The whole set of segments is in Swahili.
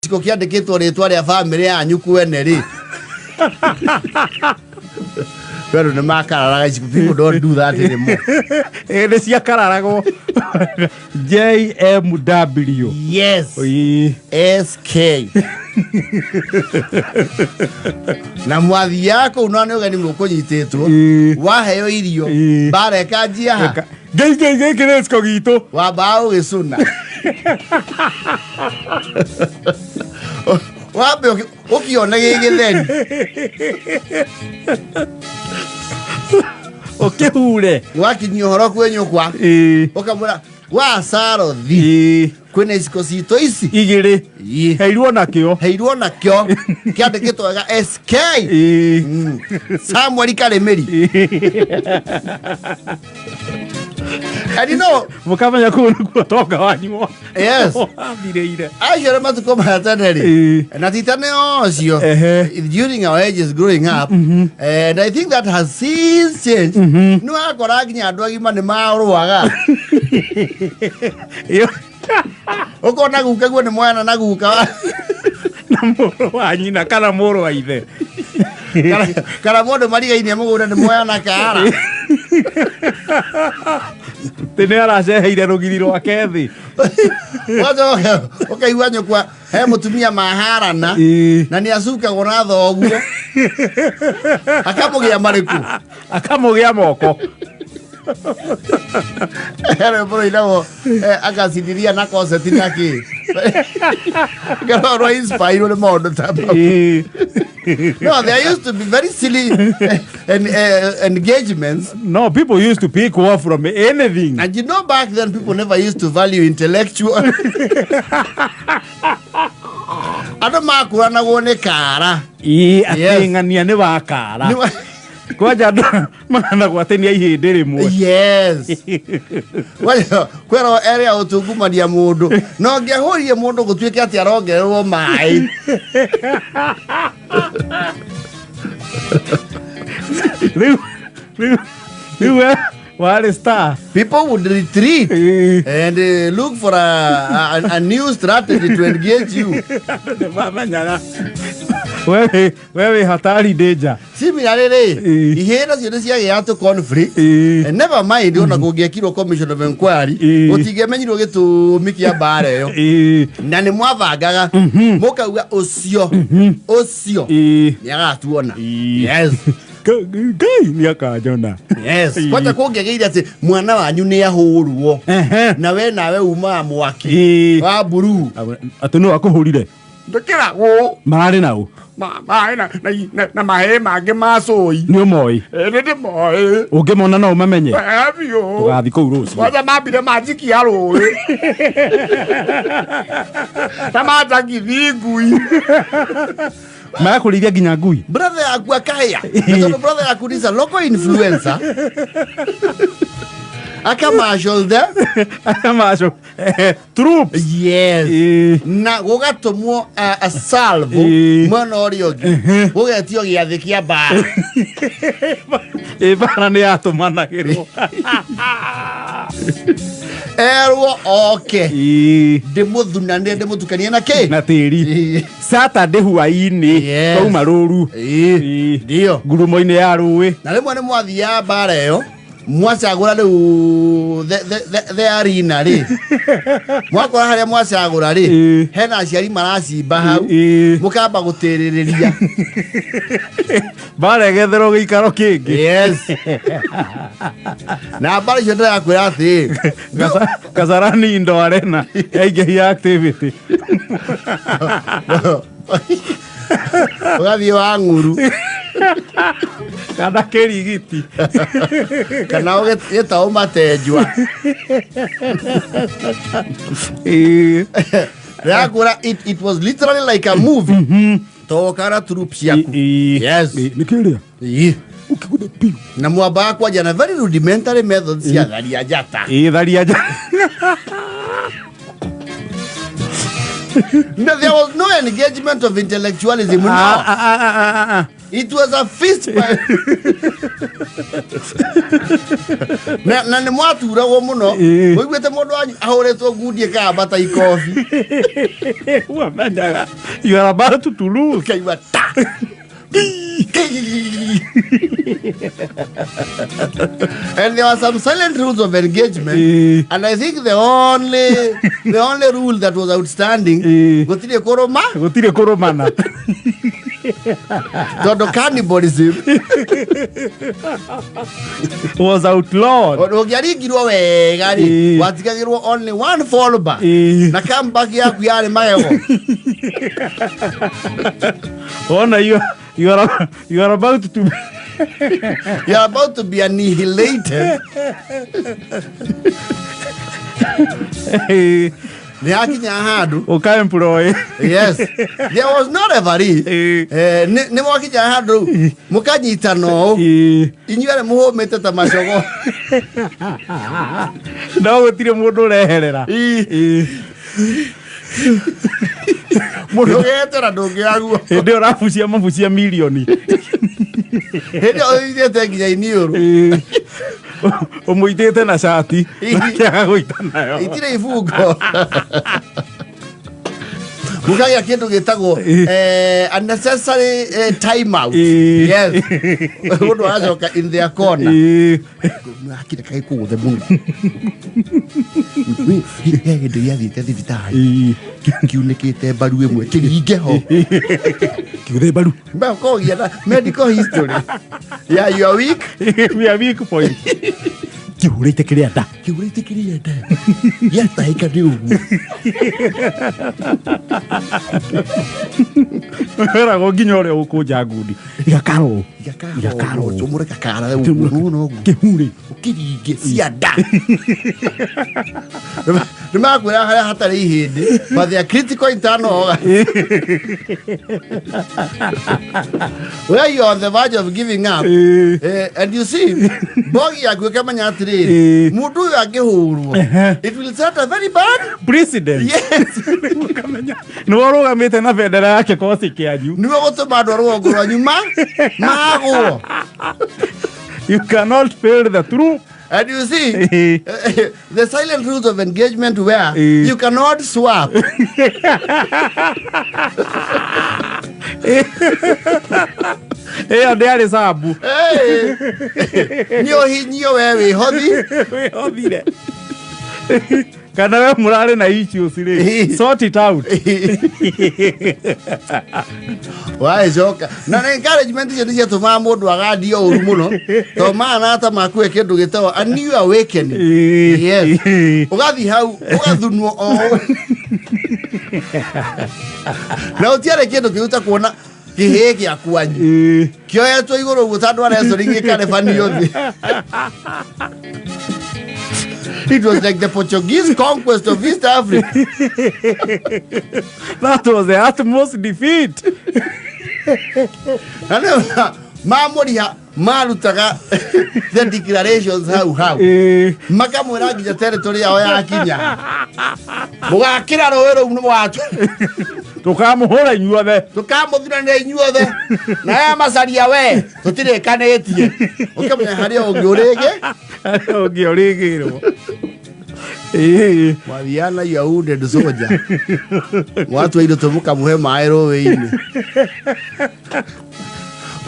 Siko kiandikitwo ritwa ria family yanyu kwene ri. Pero no makararaga, people don't do that anymore. Ene cia kararago. JMW. Yes. SK. Na mwathi yako unone ugani mukunyitetwo. Waheo irio. Bareka njia. Gei kinesko gitu. Wabao gisuna. Wabe ukiona gigitheni. Okehure. Wakinyo horo kwenyu kwa. Ukamura wa saro thi. Kwene isiko cito ici igiri. Heirwo nakio. Kiandikitwo ga SK. Samuel Karemeri. And you know, mukamenya kuno toka wanyu. Yes. Abireire. Aisha matuko mataneri. Na titane osio. During our ages growing up, and I think that has since changed. No akora ginya andu agima ni maruaga. Oko na guka gwo ni mwana na guka. Na moro wanyu na kana moro wa ithe. Kana modo mariga ini mugura ni mwana kara. Tene araceheire rugiri rwake thi. Wazo okaigua nyukwa he mutumia maharana na ni acuka gona thoguo. Akamugia mariku. Akamugia moko. Ere bro inawo agacidiria na concert naki. Garo inspire le modo tapa. No, there used to be very silly engagements. No, people used to pick off from anything. And you know, back then, people never used to value intellectual. Ado makurana wone kara. Atingania ni wakara. Kwaja mana gwatenia ihinde rimwe. Yes. Wayo kwero area utungumania mundu. No ngehurie mundu gutwike ati arongererwo mai. What star? People would retreat and look for a new strategy to engage you. Wewe hatari danger. Similarly, ihera ciothe ciagĩa to conflict. And never mind ona kũngĩekirwo commission of inquiry, ũtingĩmenyirwo gĩtũmi kĩa mbara ĩyo. Na nĩ mwabangaga mũkauga ũcio nĩ agatuona. Yes. Ni akajona. Yes. Kwanja kũngĩgeire atĩ mwana wanyu nĩ ahũrwo. Na we nawe uma mwaki wa buru. Atĩ no akũhũrire. Ndekera wo. Marĩ naũ. Na mahe mangĩ macũi. Nĩ ũmoi. Nĩ moi. Ũngĩmona no ũmamenye. Abio. Ũgathi kũu rũciũ. Waja mambire majikia rũĩ. Na majaki thingui. Makũrĩithia nginya ngui. Brother yaku akaya. Na brother yaku is a local influencer. Akamarshal Troops. Yes. Na gugatumwo a salvo mwana orio gi. Gugetio giathi kia bara. Bara ni atumanagirwo. Erwo okay. Ndimuthunanie ndimutukanie na ki? Na tiri. Saturday huaini kauma ruru. Ndio. Ngurumo-ini ya rũĩ. Na rimwe ni mwathia bara iyo. Mwacagura riu the arena ri. Mwakora haria mwacagura ri. Hena aciari maracimba hau. Mukamba gutiririria. Baregetherwo gĩikaro kĩngĩ. Yes. Na bali cio ndakwira ati Kasarani Indo Arena yaingĩhia activity. Ugathie wa nguru. Kana kĩrigiti. Kana ũgĩta ũmatenjwa. It was literally like a movie. Tokara troops yaku. Yes. Nikĩrĩa. Ukiguda piu. Na mwamba kwa jana very rudimentary methods ya dharia jata. Dharia jata. No, there was no engagement of intellectualism. No. It was a feast by na ni mwatura wo muno wigwete mundu ahoretwo ngudie ka bata ikofi wa mandaga you are about to lose kaiwa ta and there were some silent rules of engagement and I think the only rule that was outstanding gotire koromana Todo cannibalism was outlawed. Ogiarigirwo wega ri watigagirwo only one follower na comeback yaku yari mayo. Ona you are about to be you are about to be annihilated. Employee. Yes. There was not a vari. Ne mwakija hadu mukanyita no. Inyuare muho meteta mashogo. No gutire mundu reherera. Mundu getera ndungiagwo. Hinde urafucia mafucia milioni. Hinde oithete nginya iniuru. Umuitete na shati. Nakiaga guita nayo. Itire ifungo. Mukaya kindu gitagwo unnecessary time out. Yes. Mundu ajoka in their corner. Akire kai ku the mundu. Hinde yathite thibitari. Kiunekete baru emwe kiringe ho. Kiure baru. Ba ko ya medical history. Yeah, you are weak. We are weak for you. Kiurite kriata. Yata ikadiu. Era goginyore ukuja ngudi. Igakaro. Tumure kakara no. Kihure. Ukiringe cianda. Nimakwira haria hatari hindi. But they are critical internal. Where you are on the verge of giving up. And you see, bogi yakweka manyatri. Mudu yakihurwo. It will set a very bad precedent. Yes. Nuoro gamete na bendera yake kosi kianyu. Niwe gutuma ndoro ngoro nyuma. Mago. You cannot fail the truth. And you see, the silent rules of engagement where you cannot swap. There is abu. Nyo wewe hodi. We hodi le. Kana we murare na issues ri. Sort it out. Why joka? Na encouragement je ndije tuma mundu agadio uru muno. To mana ata makwe kindu gitawa a new awakening. Yes. Ugathi hau ugathunwo o. Na utiare kindu kiuta kuona kiheki akwanyu. Kioya to igoro gutandu areso ringikane fani yothi. It was like the Portuguese conquest of East Africa. That was the utmost defeat. Mamoria marutaga the declarations how makamwira nginya territory yao ya Kenya mugakira roero uno watu tukamuhura inyuothe tukamuthira inyuothe na ya macaria we tutire kanetie ukamenya haria ungiorigirwo Mwaviana ya wounded soldier. Watu wa idotomuka muhe maero weini.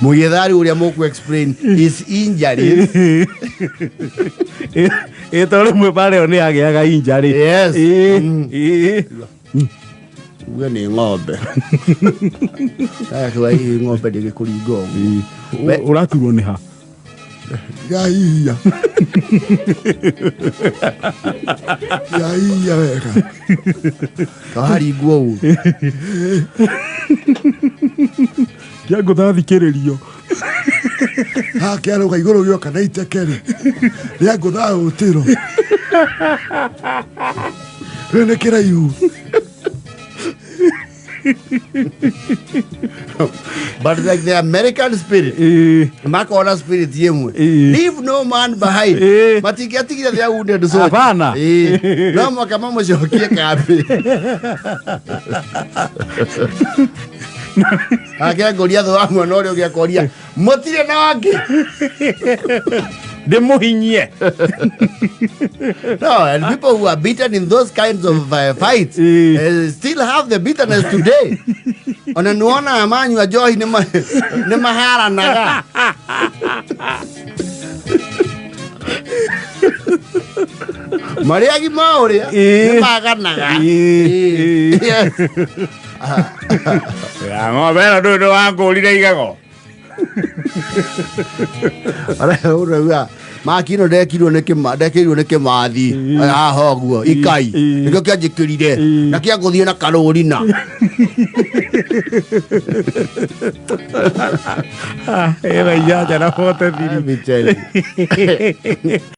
Mugethari uria moku explain is injury. Etore mwe pale oni agiaga injury. Yes. Uwe ni ng'ombe. Kwa hii ng'ombe ndikuringo. Uraturwo ni ha? Yaiya wega. Kahari guo. Kia nguthathikiririo. Ha kiaro ga iguru gyo kana itekere. Ria ngutha utiro. Rene kiraihu. But like the American spirit, makona spirit yemwe. Leave no man behind. Matikiatikira thia wounded soldier. Hapana. No makama mshokie kapi. Akia goria tho amwe no rio giakoria. Motire na wake. Demuhinyie. No, and people who are beaten in those kinds of fights still have the bitterness today. Onanuona amanyu ajohi ne mahara naga. Mariagi maoria ne maga naga. Yes. Ya ng'ombe ĩno ndũĩ nĩwangũrire igago. Ura makino ndekirwo nĩ kĩmathi haha ũguo ikai nĩkĩo kĩanjĩkĩrire na kĩangũthiĩ na karũrina. Ĩno inyanja na 43.